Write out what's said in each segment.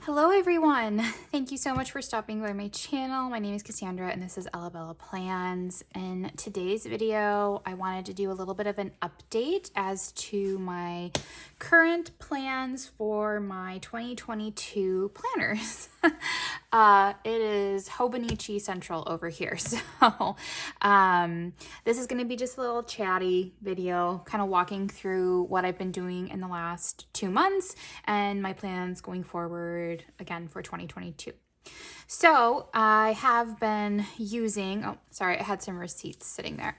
Hello everyone! Thank you so much for stopping by my channel. My name is Cassandra and this is Ella Plans. In today's video, I wanted to do a little bit of an update as to my current plans for my 2022 planners. It is Hobonichi Central over here. So this is going to be just a little chatty video, kind of walking through what I've been doing in the last 2 months and my plans going forward again for 2022. So I have been using, oh, sorry, I had some receipts sitting there.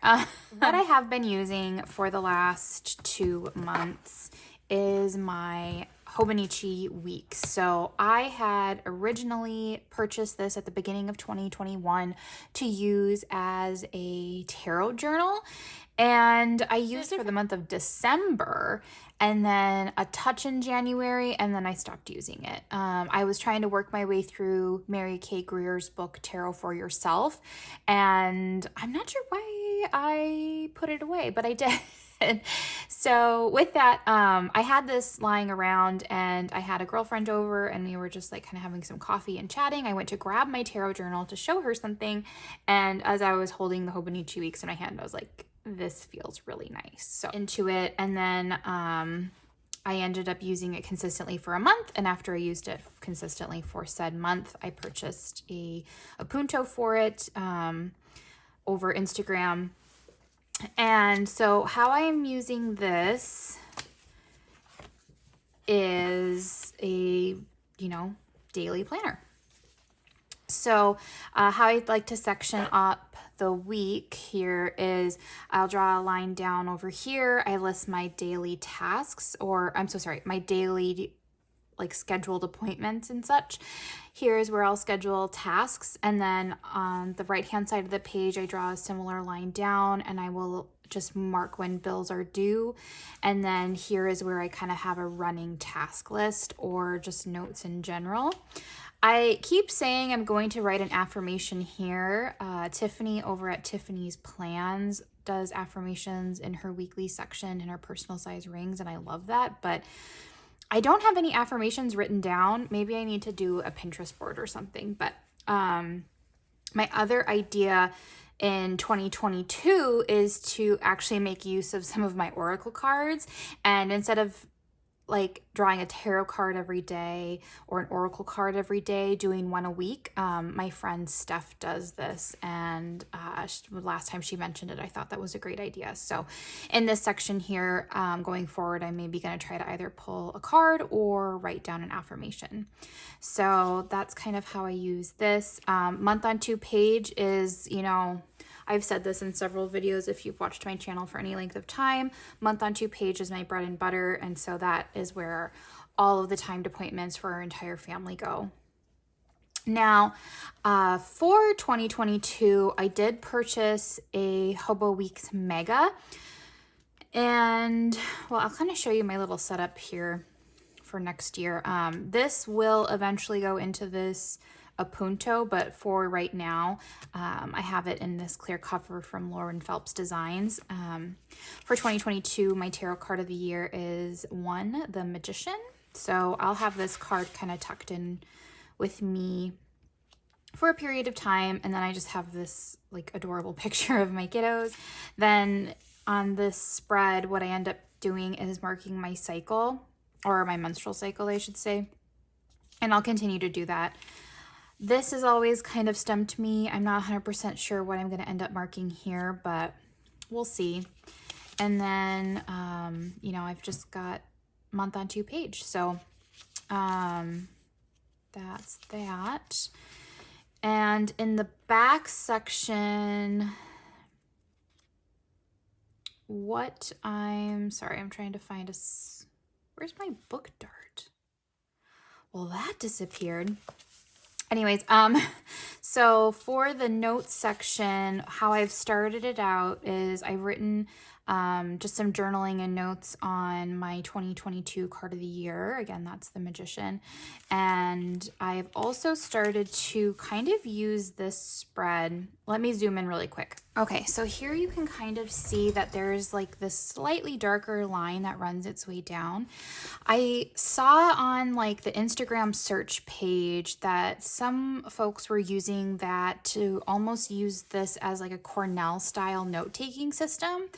What I have been using for the last 2 months is my Hobonichi weeks. So I had originally purchased this at the beginning of 2021 to use as a tarot journal. And I used it for the month of December and then a touch in January, and then I stopped using it. I was trying to work my way through Mary Kay Greer's book, Tarot for Yourself, and I'm not sure why I put it away, but I did. So with that, I had this lying around and I had a girlfriend over and we were just like kind of having some coffee and chatting. I went to grab my tarot journal to show her something, and as I was holding the Hobonichi weeks in my hand, I was like, this feels really nice. So into it, and then I ended up using it consistently for a month, and after I used it consistently for said month, I purchased a punto for it over Instagram. And so how I am using this is a, daily planner. So how I'd like to section up the week here is I'll draw a line down over here. I list my daily tasks, or I'm so sorry, my daily scheduled appointments and such. Here's where I'll schedule tasks, and then on the right hand side of the page I draw a similar line down and I will just mark when bills are due. And then here is where I kind of have a running task list or just notes in general. I keep saying I'm going to write an affirmation here. Tiffany over at Tiffany's Plans does affirmations in her weekly section in her personal size rings, and I love that, but I don't have any affirmations written down. Maybe I need to do a Pinterest board or something. But my other idea in 2022 is to actually make use of some of my oracle cards, and instead of drawing a tarot card every day or an oracle card every day, doing one a week. My friend Steph does this, and last time she mentioned it, I thought that was a great idea. So in this section here, going forward, I may be going to try to either pull a card or write down an affirmation. So that's kind of how I use this. Month on 2 page is, I've said this in several videos if you've watched my channel for any length of time. Month on 2 page is my bread and butter, and so that is where all of the timed appointments for our entire family go. Now, for 2022, I did purchase a Hobo Weeks Mega, and well, I'll kind of show you my little setup here for next year. This will eventually go into this a punto, but for right now, I have it in this clear cover from Lauren Phelps Designs. For 2022, my tarot card of the year is 1, the Magician. So I'll have this card kind of tucked in with me for a period of time, and then I just have this adorable picture of my kiddos. Then on this spread, what I end up doing is marking my cycle, or my menstrual cycle, I should say, and I'll continue to do that. This has always kind of stumped me. I'm not 100% sure what I'm going to end up marking here, but we'll see. And then, I've just got month on 2 page. So that's that. And in the back section, I'm trying to find where's my book dart? Well, that disappeared. Anyways, so for the notes section, how I've started it out is I've written just some journaling and notes on my 2022 card of the year. Again, that's the Magician. And I've also started to kind of use this spread let me zoom in really quick. Okay, so here you can kind of see that there's like this slightly darker line that runs its way down. I saw on like the Instagram search page that some folks were using that to almost use this as like a Cornell style note-taking system.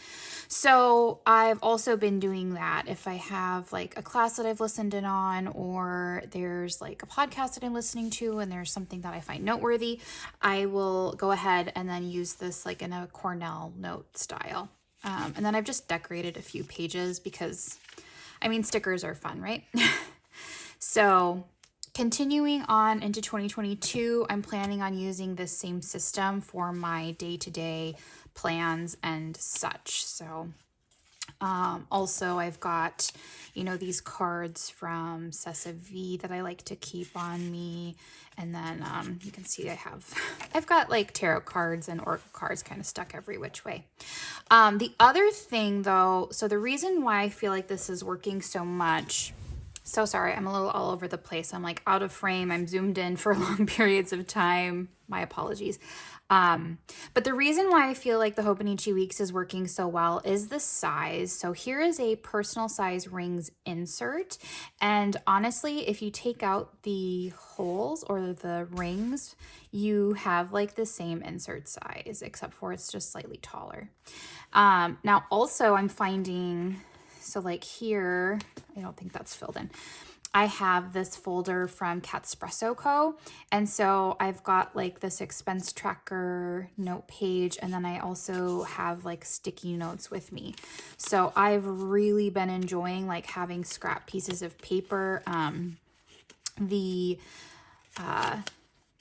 So I've also been doing that. If I have like a class that I've listened in on, or there's like a podcast that I'm listening to and there's something that I find noteworthy, I will go ahead and then use this like in a Cornell note style. And then I've just decorated a few pages because, I mean, stickers are fun, right? So continuing on into 2022, I'm planning on using this same system for my day-to-day plans and such. So also I've got, you know, these cards from Cessa V that I like to keep on me. And then you can see I've got like tarot cards and oracle cards kind of stuck every which way. The other thing though, so the reason why I feel like this is working so much, so sorry, I'm a little all over the place. I'm like out of frame. I'm zoomed in for long periods of time. My apologies. But the reason why I feel like the Hobonichi Weeks is working so well is the size. So here is a personal size rings insert. And honestly, if you take out the holes or the rings, you have like the same insert size, except for it's just slightly taller. Now also I'm finding, so like here, I don't think that's filled in. I have this folder from Catspresso Co. And so I've got like this expense tracker note page, and then I also have like sticky notes with me. So I've really been enjoying like having scrap pieces of paper. The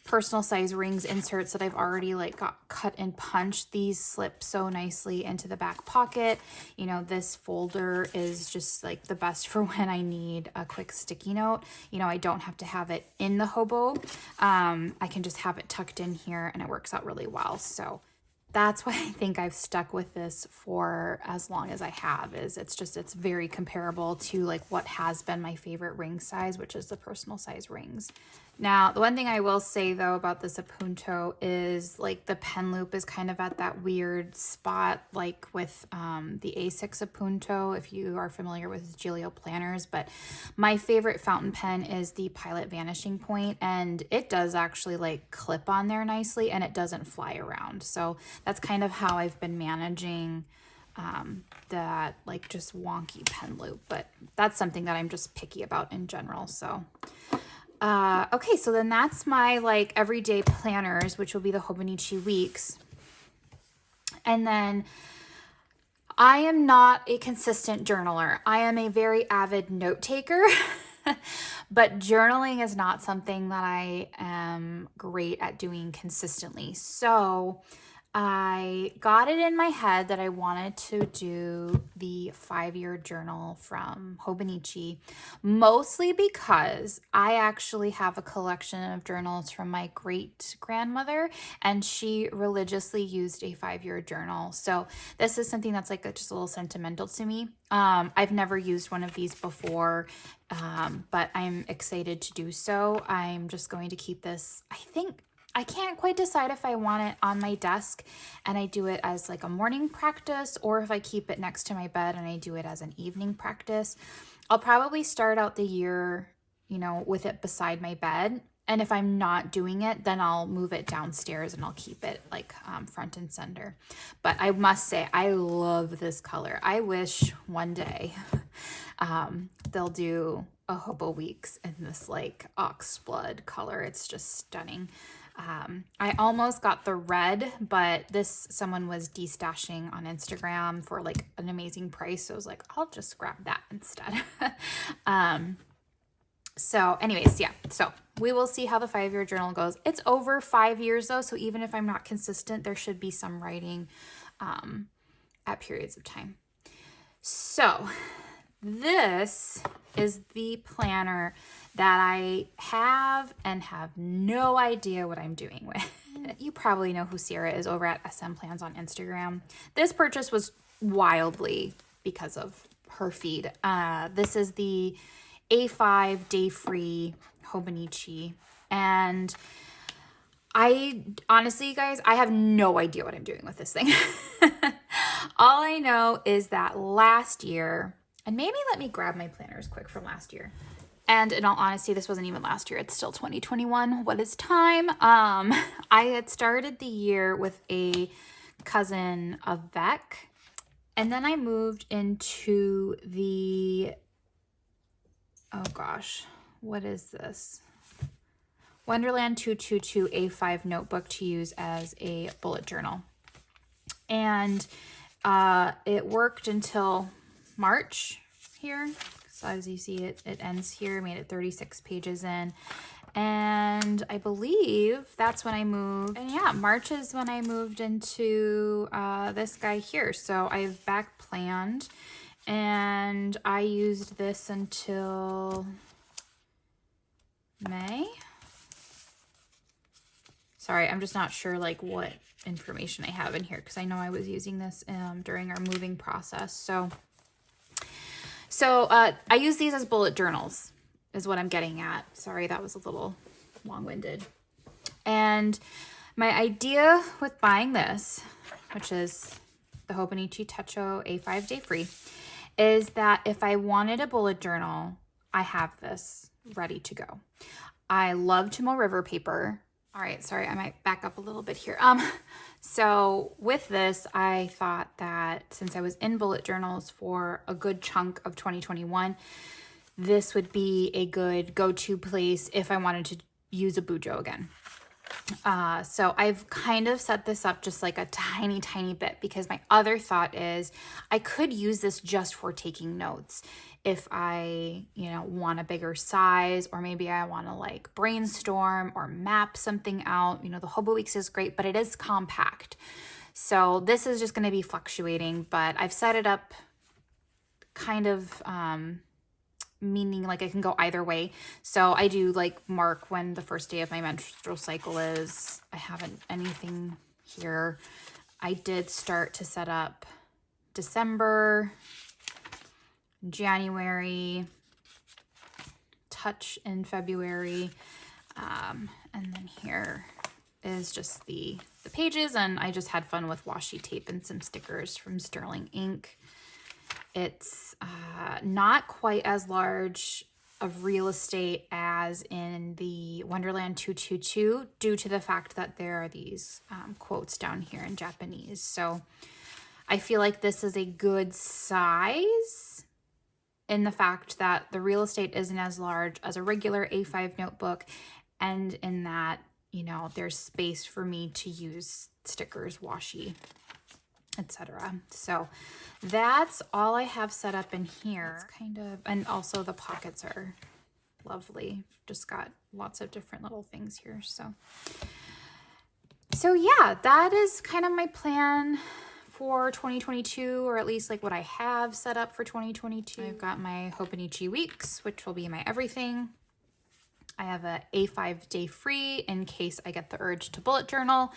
personal size rings inserts that I've already like got cut and punched, these slip so nicely into the back pocket. You know, this folder is just like the best for when I need a quick sticky note. You know, I don't have to have it in the hobo. I can just have it tucked in here and it works out really well. So that's why I think I've stuck with this for as long as I have, is it's very comparable to like what has been my favorite ring size, which is the personal size rings. Now, the one thing I will say though about this appunto is like the pen loop is kind of at that weird spot, like with the A6 appunto, if you are familiar with Giglio planners. But my favorite fountain pen is the Pilot Vanishing Point, and it does actually like clip on there nicely and it doesn't fly around. So that's kind of how I've been managing that like just wonky pen loop, but that's something that I'm just picky about in general. So okay, so then that's my like everyday planners, which will be the Hobonichi Weeks. And then I am not a consistent journaler. I am a very avid note taker, but journaling is not something that I am great at doing consistently. So I got it in my head that I wanted to do the 5-year journal from Hobonichi, mostly because I actually have a collection of journals from my great grandmother, and she religiously used a 5-year journal. So this is something that's like just a little sentimental to me. I've never used one of these before, but I'm excited to do so. I'm just going to keep this, I can't quite decide if I want it on my desk and I do it as like a morning practice, or if I keep it next to my bed and I do it as an evening practice. I'll probably start out the year, you know, with it beside my bed. And if I'm not doing it, then I'll move it downstairs and I'll keep it like front and center. But I must say, I love this color. I wish one day they'll do a Hobo Weeks in this like oxblood color. It's just stunning. I almost got the red, but someone was destashing on Instagram for like an amazing price. So I was like, I'll just grab that instead. So anyways, yeah, so we will see how the 5-year journal goes. It's over 5 years though. So even if I'm not consistent, there should be some writing, at periods of time. So this is the planner that I have and have no idea what I'm doing with. You probably know who Sierra is over at SM Plans on Instagram. This purchase was wildly because of her feed. This is the A5 Day Free Hobonichi, and I honestly, you guys, I have no idea what I'm doing with this thing. All I know is that last year, and maybe let me grab my planners quick from last year. And in all honesty, this wasn't even last year. It's still 2021. What is time? I had started the year with a cousin of Beck. And then I moved into the, oh gosh, what is this? Wonderland 222 A5 notebook to use as a bullet journal. And it worked until March here. So as you see, it ends here, made it 36 pages in. And I believe that's when I moved. And yeah, March is when I moved into this guy here. So I've back planned, and I used this until May. Sorry, I'm just not sure like what information I have in here, because I know I was using this during our moving process. So I use these as bullet journals is what I'm getting at. Sorry, that was a little long-winded. And my idea with buying this, which is the Hobonichi Techo A5 Day Free, is that if I wanted a bullet journal, I have this ready to go. I love Tomo River paper. All right, sorry, I might back up a little bit here. So with this, I thought that since I was in bullet journals for a good chunk of 2021, this would be a good go-to place if I wanted to use a Bujo again. So I've kind of set this up just like a tiny, tiny bit, because my other thought is I could use this just for taking notes. If I, want a bigger size, or maybe I want to like brainstorm or map something out. The Hobo Weeks is great, but it is compact. So this is just going to be fluctuating, but I've set it up kind of, meaning like I can go either way. So I do like mark when the first day of my menstrual cycle is. I haven't anything here. I did start to set up December, January, touch in February, and then here is just the pages, and I just had fun with washi tape and some stickers from Sterling Ink. It's not quite as large of real estate as in the Wonderland 222 due to the fact that there are these quotes down here in Japanese. So I feel like this is a good size in the fact that the real estate isn't as large as a regular A5 notebook, and in that, there's space for me to use stickers, washi, etc. So that's all I have set up in here. It's kind of, and also the pockets are lovely. Just got lots of different little things here. So yeah, that is kind of my plan for 2022, or at least like what I have set up for 2022. I've got my Hobonichi weeks, which will be my everything. I have a A5 Day Free in case I get the urge to bullet journal.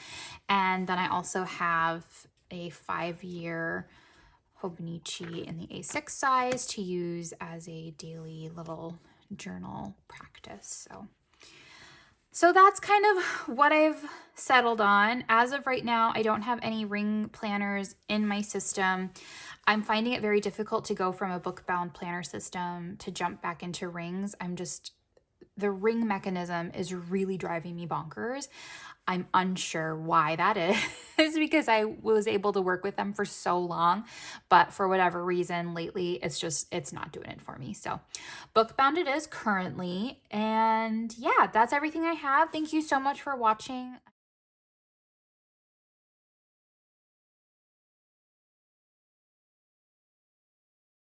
And then I also have a 5-year Hobonichi in the A6 size to use as a daily little journal practice. So that's kind of what I've settled on. As of right now, I don't have any ring planners in my system. I'm finding it very difficult to go from a book-bound planner system to jump back into rings. The ring mechanism is really driving me bonkers. I'm unsure why that is because I was able to work with them for so long, but for whatever reason lately, it's not doing it for me. So book-bound it is currently. And yeah, that's everything I have. Thank you so much for watching.